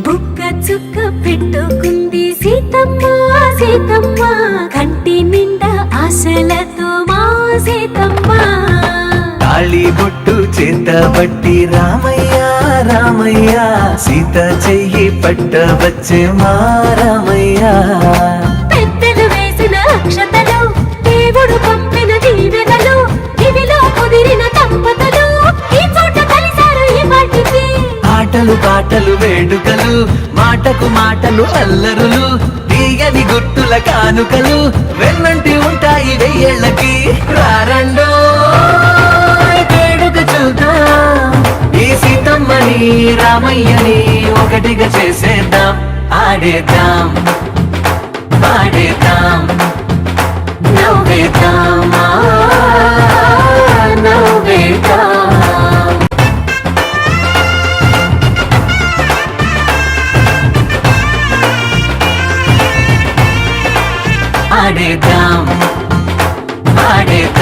బుక్క చుక్క పెట్టుకుంది సీతమ్మ సీతమ్మ, కంటి నిండా ఆశలతో మా సీతమ్మ. తాళి బొట్టు చేతబట్టి రామయ్య రామయ్య, సీత చెయ్యి పట్టవచ్చే మా రామయ్య. పెద్దలు వేసిన అక్షతలు, దేవుడు పంపిన దీవెనలు, ఇవిలో కుదిరిన దంపతులు ఈ చోట కలిసారు ఈ వాటికి. ఆటలు పాటలు వేడుకలు, మాటకు మాటలు అల్లరులు, తీయని గుర్తుల కానుకలు వెన్నంటి ఉంటాయి వెయ్యేళ్ళకి. రారండో వేడుక చూద్దాం, ఈ సీతమ్మని రామయ్యని ఒకటిగా చేసేద్దాం. ఆడేద్దాం పాడేద్దాం నవ్వేద్దాం నవ్వేద్దాం. ఆడేద్దాం పాడేద్దాం